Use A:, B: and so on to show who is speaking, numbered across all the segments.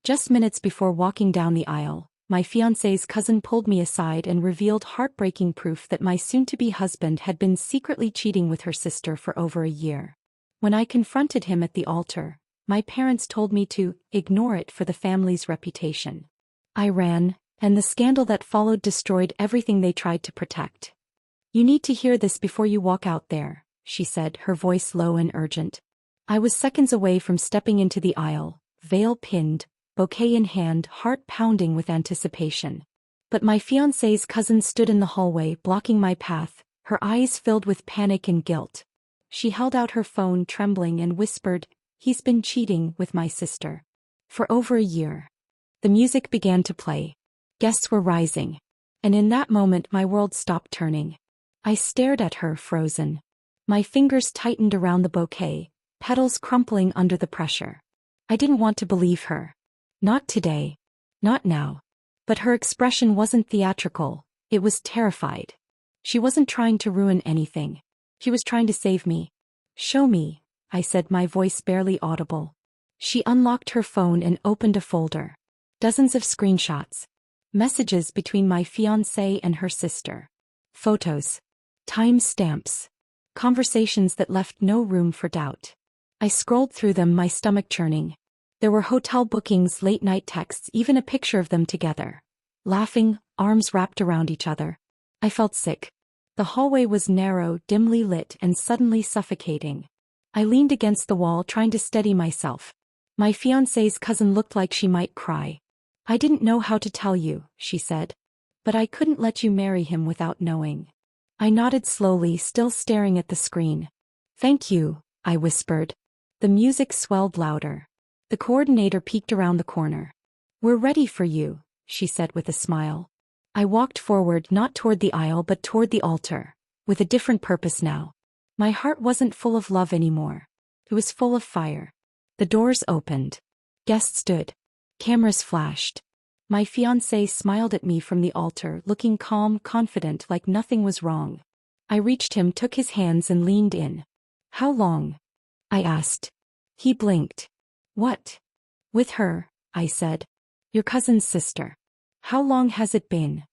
A: Just minutes before walking down the aisle, my fiancé's cousin pulled me aside and revealed heartbreaking proof that my soon-to-be husband had been secretly cheating with her sister for over a year. When I confronted him at the altar, my parents told me to ignore it for the family's reputation. I ran, and the scandal that followed destroyed everything they tried to protect. "You need to hear this before you walk out there," she said, her voice low and urgent. I was seconds away from stepping into the aisle, veil pinned, bouquet in hand, heart pounding with anticipation. But my fiancé's cousin stood in the hallway, blocking my path, her eyes filled with panic and guilt. She held out her phone, trembling, and whispered, "He's been cheating with my sister for over a year." The music began to play. Guests were rising. And in that moment my world stopped turning. I stared at her, frozen. My fingers tightened around the bouquet, petals crumpling under the pressure. I didn't want to believe her. Not today. Not now. But her expression wasn't theatrical, it was terrified. She wasn't trying to ruin anything. She was trying to save me. "Show me," I said, my voice barely audible. She unlocked her phone and opened a folder. Dozens of screenshots. Messages between my fiancé and her sister. Photos. Time stamps. Conversations that left no room for doubt. I scrolled through them, my stomach churning. There were hotel bookings, late-night texts, even a picture of them together, laughing, arms wrapped around each other. I felt sick. The hallway was narrow, dimly lit, and suddenly suffocating. I leaned against the wall, trying to steady myself. My fiancé's cousin looked like she might cry. "I didn't know how to tell you," she said. "But I couldn't let you marry him without knowing." I nodded slowly, still staring at the screen. "Thank you," I whispered. The music swelled louder. The coordinator peeked around the corner. "We're ready for you," she said with a smile. I walked forward, not toward the aisle but toward the altar, with a different purpose now. My heart wasn't full of love anymore. It was full of fire. The doors opened. Guests stood. Cameras flashed. My fiancé smiled at me from the altar, looking calm, confident, like nothing was wrong. I reached him, took his hands, and leaned in. "How long?" I asked. He blinked. "What?" "With her," I said. "Your cousin's sister. How long has it been?"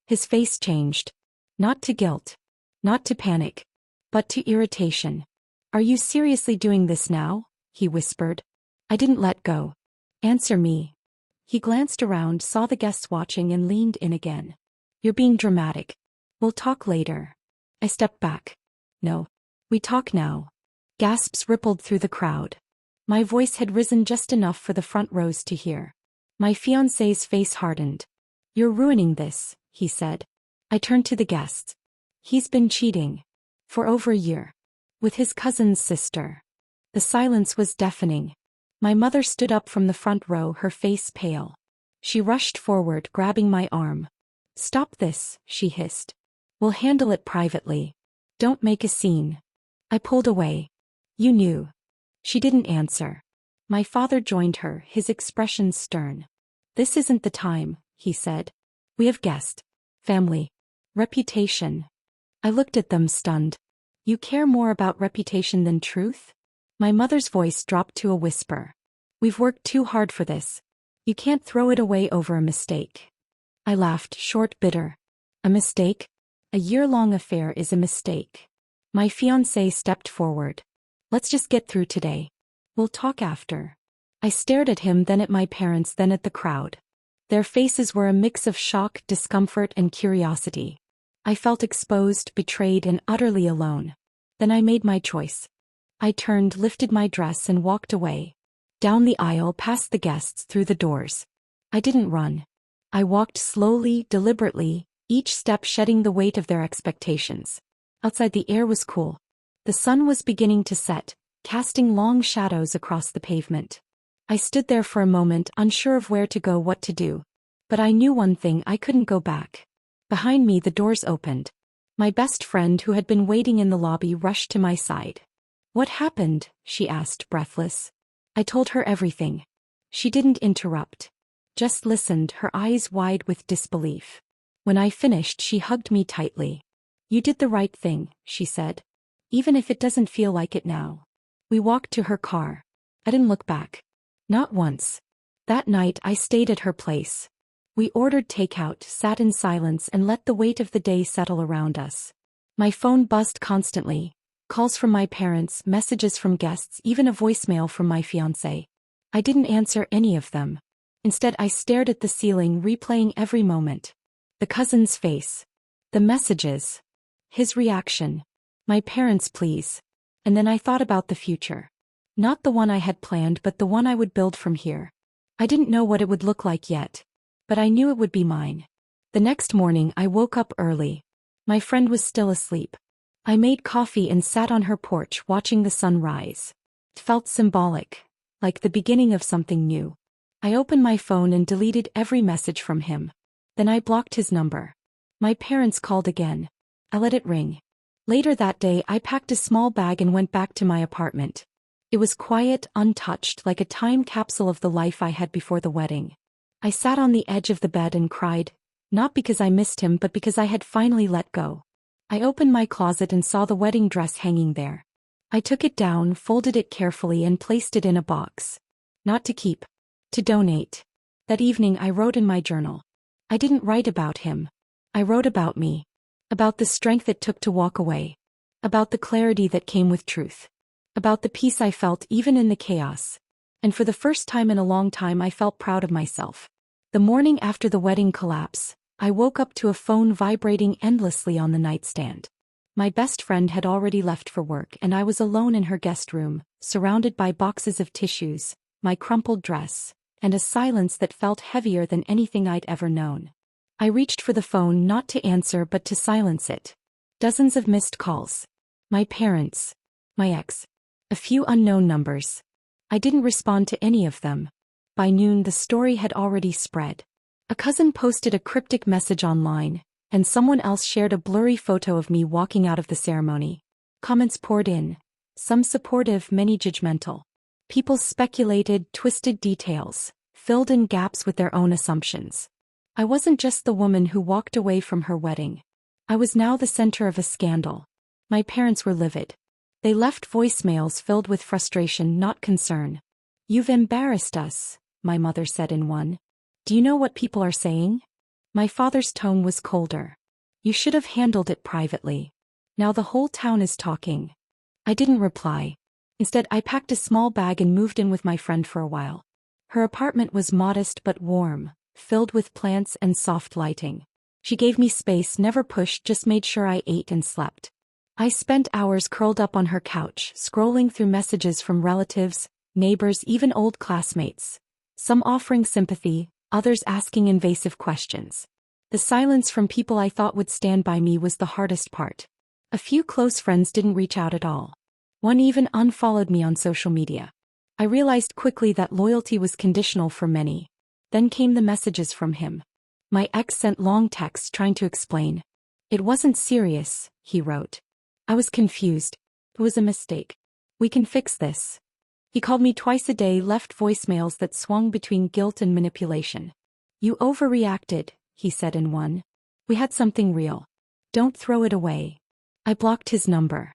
A: His face changed. Not to guilt. Not to panic. But to irritation. "Are you seriously doing this now?" he whispered. I didn't let go. "Answer me." He glanced around, saw the guests watching, and leaned in again. "You're being dramatic. We'll talk later." I stepped back. "No. We talk now." Gasps rippled through the crowd. My voice had risen just enough for the front rows to hear. My fiancé's face hardened. "You're ruining this," he said. I turned to the guests. "He's been cheating. For over a year. With his cousin's sister." The silence was deafening. My mother stood up from the front row, her face pale. She rushed forward, grabbing my arm. "Stop this," she hissed. "We'll handle it privately. Don't make a scene." I pulled away. "You knew." She didn't answer. My father joined her, his expression stern. "This isn't the time," he said. "We have guests. Family. Reputation." I looked at them, stunned. "You care more about reputation than truth?" My mother's voice dropped to a whisper. "We've worked too hard for this. You can't throw it away over a mistake." I laughed, short, bitter. "A mistake? A year-long affair is a mistake." My fiancé stepped forward. "Let's just get through today. We'll talk after." I stared at him, then at my parents, then at the crowd. Their faces were a mix of shock, discomfort, and curiosity. I felt exposed, betrayed, and utterly alone. Then I made my choice. I turned, lifted my dress, and walked away. Down the aisle, past the guests, through the doors. I didn't run. I walked slowly, deliberately, each step shedding the weight of their expectations. Outside the air was cool. The sun was beginning to set, casting long shadows across the pavement. I stood there for a moment, unsure of where to go, what to do. But I knew one thing: I couldn't go back. Behind me, the doors opened. My best friend, who had been waiting in the lobby, rushed to my side. "What happened?" she asked, breathless. I told her everything. She didn't interrupt. Just listened, her eyes wide with disbelief. When I finished, she hugged me tightly. "You did the right thing," she said. "Even if it doesn't feel like it now." We walked to her car. I didn't look back. Not once. That night I stayed at her place. We ordered takeout, sat in silence and let the weight of the day settle around us. My phone buzzed constantly. Calls from my parents, messages from guests, even a voicemail from my fiancé. I didn't answer any of them. Instead I stared at the ceiling, replaying every moment. The cousin's face. The messages. His reaction. My parents' pleas. And then I thought about the future. Not the one I had planned, but the one I would build from here. I didn't know what it would look like yet. But I knew it would be mine. The next morning I woke up early. My friend was still asleep. I made coffee and sat on her porch watching the sun rise. It felt symbolic, like the beginning of something new. I opened my phone and deleted every message from him. Then I blocked his number. My parents called again. I let it ring. Later that day I packed a small bag and went back to my apartment. It was quiet, untouched, like a time capsule of the life I had before the wedding. I sat on the edge of the bed and cried, not because I missed him but because I had finally let go. I opened my closet and saw the wedding dress hanging there. I took it down, folded it carefully and placed it in a box. Not to keep. To donate. That evening I wrote in my journal. I didn't write about him. I wrote about me. About the strength it took to walk away. About the clarity that came with truth. About the peace I felt even in the chaos. And for the first time in a long time I felt proud of myself. The morning after the wedding collapse, I woke up to a phone vibrating endlessly on the nightstand. My best friend had already left for work and I was alone in her guest room, surrounded by boxes of tissues, my crumpled dress, and a silence that felt heavier than anything I'd ever known. I reached for the phone not to answer but to silence it. Dozens of missed calls. My parents. My ex. A few unknown numbers. I didn't respond to any of them. By noon the story had already spread. A cousin posted a cryptic message online, and someone else shared a blurry photo of me walking out of the ceremony. Comments poured in. Some supportive, many judgmental. People speculated, twisted details, filled in gaps with their own assumptions. I wasn't just the woman who walked away from her wedding. I was now the center of a scandal. My parents were livid. They left voicemails filled with frustration, not concern. "You've embarrassed us," my mother said in one. "Do you know what people are saying?" My father's tone was colder. "You should have handled it privately. Now the whole town is talking." I didn't reply. Instead I packed a small bag and moved in with my friend for a while. Her apartment was modest but warm, filled with plants and soft lighting. She gave me space, never pushed, just made sure I ate and slept. I spent hours curled up on her couch, scrolling through messages from relatives, neighbors, even old classmates. Some offering sympathy, others asking invasive questions. The silence from people I thought would stand by me was the hardest part. A few close friends didn't reach out at all. One even unfollowed me on social media. I realized quickly that loyalty was conditional for many. Then came the messages from him. My ex sent long texts trying to explain. "It wasn't serious," he wrote. I was confused. It was a mistake. "We can fix this." He called me twice a day, left voicemails that swung between guilt and manipulation. "You overreacted," he said in one. "We had something real. Don't throw it away." I blocked his number.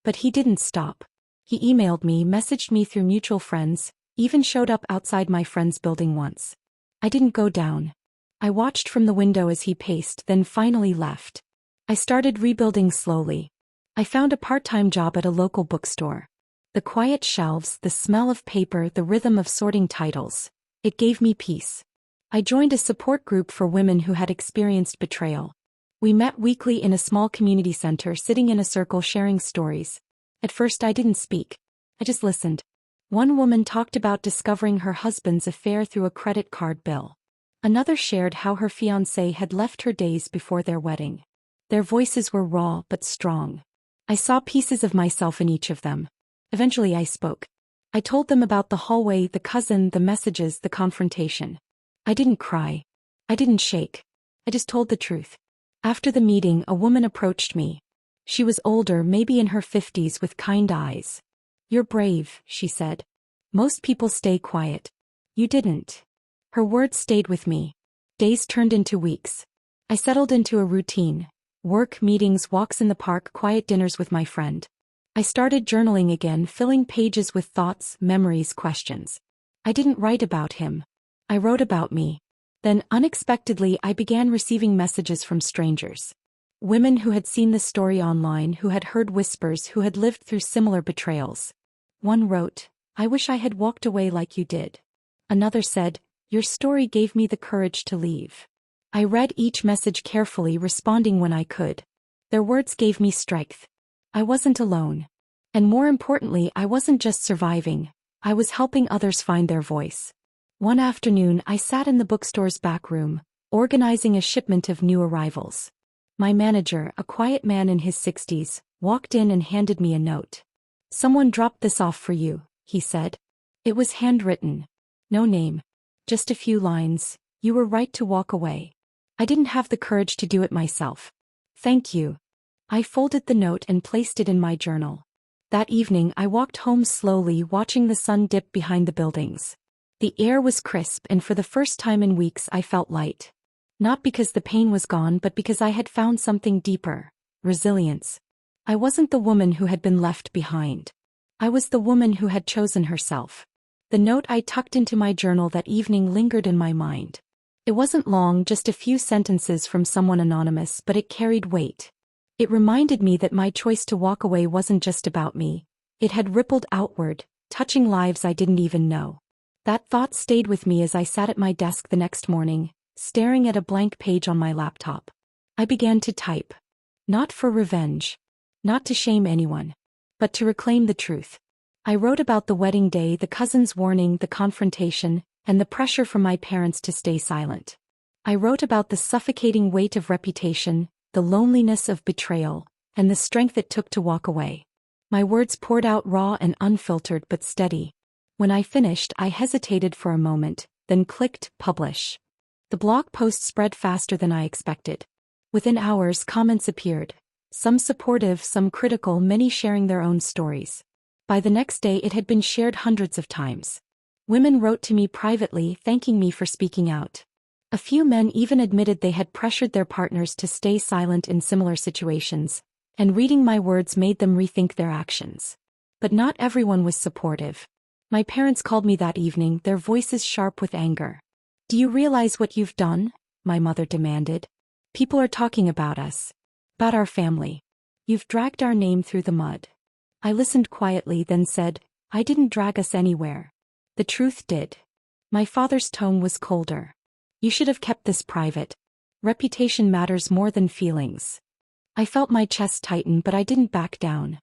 A: But he didn't stop. He emailed me, messaged me through mutual friends, even showed up outside my friend's building once. I didn't go down. I watched from the window as he paced, then finally left. I started rebuilding slowly. I found a part-time job at a local bookstore. The quiet shelves, the smell of paper, the rhythm of sorting titles. It gave me peace. I joined a support group for women who had experienced betrayal. We met weekly in a small community center, sitting in a circle sharing stories. At first I didn't speak. I just listened. One woman talked about discovering her husband's affair through a credit card bill. Another shared how her fiancé had left her days before their wedding. Their voices were raw but strong. I saw pieces of myself in each of them. Eventually I spoke. I told them about the hallway, the cousin, the messages, the confrontation. I didn't cry. I didn't shake. I just told the truth. After the meeting, a woman approached me. She was older, maybe in her 50s, with kind eyes. "You're brave," she said. "Most people stay quiet. You didn't." Her words stayed with me. Days turned into weeks. I settled into a routine. Work, meetings, walks in the park, quiet dinners with my friend. I started journaling again, filling pages with thoughts, memories, questions. I didn't write about him. I wrote about me. Then, unexpectedly, I began receiving messages from strangers. Women who had seen the story online, who had heard whispers, who had lived through similar betrayals. One wrote, "I wish I had walked away like you did." Another said, "Your story gave me the courage to leave." I read each message carefully, responding when I could. Their words gave me strength. I wasn't alone. And more importantly, I wasn't just surviving, I was helping others find their voice. One afternoon, I sat in the bookstore's back room, organizing a shipment of new arrivals. My manager, a quiet man in his 60s, walked in and handed me a note. "Someone dropped this off for you," he said. It was handwritten. No name. Just a few lines. "You were right to walk away. I didn't have the courage to do it myself. Thank you." I folded the note and placed it in my journal. That evening I walked home slowly, watching the sun dip behind the buildings. The air was crisp, and for the first time in weeks I felt light. Not because the pain was gone, but because I had found something deeper: resilience. I wasn't the woman who had been left behind. I was the woman who had chosen herself. The note I tucked into my journal that evening lingered in my mind. It wasn't long, just a few sentences from someone anonymous, but it carried weight. It reminded me that my choice to walk away wasn't just about me. It had rippled outward, touching lives I didn't even know. That thought stayed with me as I sat at my desk the next morning, staring at a blank page on my laptop. I began to type. Not for revenge. Not to shame anyone. But to reclaim the truth. I wrote about the wedding day, the cousin's warning, the confrontation, and the pressure from my parents to stay silent. I wrote about the suffocating weight of reputation, the loneliness of betrayal, and the strength it took to walk away. My words poured out raw and unfiltered, but steady. When I finished, I hesitated for a moment, then clicked publish. The blog post spread faster than I expected. Within hours, comments appeared. Some supportive, some critical, many sharing their own stories. By the next day, it had been shared hundreds of times. Women wrote to me privately, thanking me for speaking out. A few men even admitted they had pressured their partners to stay silent in similar situations, and reading my words made them rethink their actions. But not everyone was supportive. My parents called me that evening, their voices sharp with anger. "Do you realize what you've done?" my mother demanded. "People are talking about us. About our family. You've dragged our name through the mud." I listened quietly, then said, "I didn't drag us anywhere. The truth did." My father's tone was colder. "You should have kept this private. Reputation matters more than feelings." I felt my chest tighten, but I didn't back down.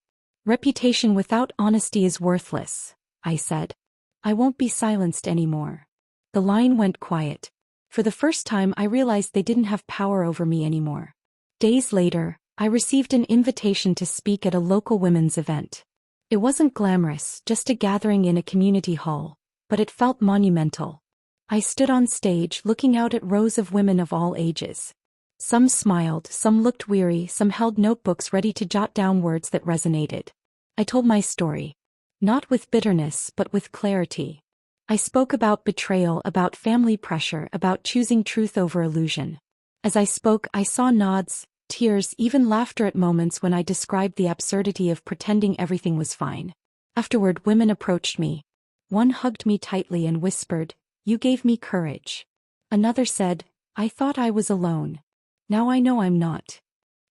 A: "Reputation without honesty is worthless," I said. "I won't be silenced anymore." The line went quiet. For the first time, I realized they didn't have power over me anymore. Days later, I received an invitation to speak at a local women's event. It wasn't glamorous, just a gathering in a community hall, but it felt monumental. I stood on stage, looking out at rows of women of all ages. Some smiled, some looked weary, some held notebooks ready to jot down words that resonated. I told my story. Not with bitterness, but with clarity. I spoke about betrayal, about family pressure, about choosing truth over illusion. As I spoke, I saw nods, tears, even laughter at moments when I described the absurdity of pretending everything was fine. Afterward, women approached me. One hugged me tightly and whispered, "You gave me courage." Another said, "I thought I was alone. Now I know I'm not."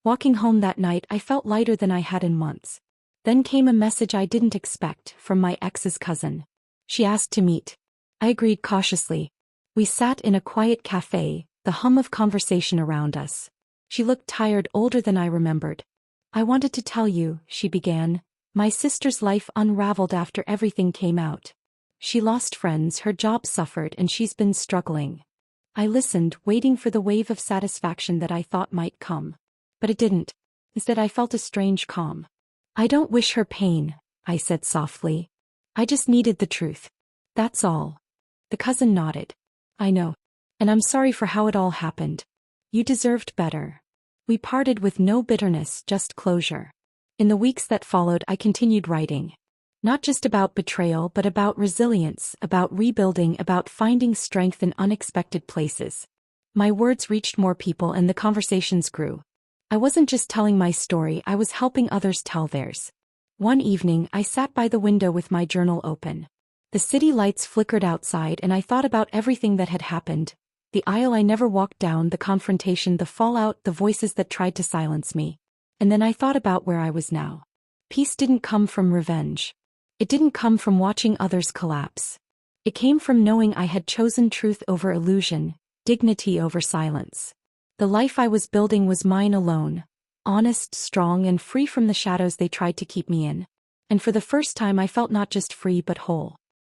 A: Walking home that night, I felt lighter than I had in months. Then came a message I didn't expect, from my ex's cousin. She asked to meet. I agreed cautiously. We sat in a quiet cafe, the hum of conversation around us. She looked tired, older than I remembered. "I wanted to tell you," she began. "My sister's life unraveled after everything came out. She lost friends, her job suffered, and she's been struggling." I listened, waiting for the wave of satisfaction that I thought might come. But it didn't. Instead, I felt a strange calm. "I don't wish her pain," I said softly. "I just needed the truth. That's all." The cousin nodded. "I know. And I'm sorry for how it all happened. You deserved better." We parted with no bitterness, just closure. In the weeks that followed, I continued writing. Not just about betrayal, but about resilience, about rebuilding, about finding strength in unexpected places. My words reached more people and the conversations grew. I wasn't just telling my story, I was helping others tell theirs. One evening, I sat by the window with my journal open. The city lights flickered outside and I thought about everything that had happened. The aisle I never walked down, the confrontation, the fallout, the voices that tried to silence me. And then I thought about where I was now. Peace didn't come from revenge. It didn't come from watching others collapse. It came from knowing I had chosen truth over illusion, dignity over silence. The life I was building was mine alone, honest, strong, and free from the shadows they tried to keep me in. And for the first time I felt not just free but whole.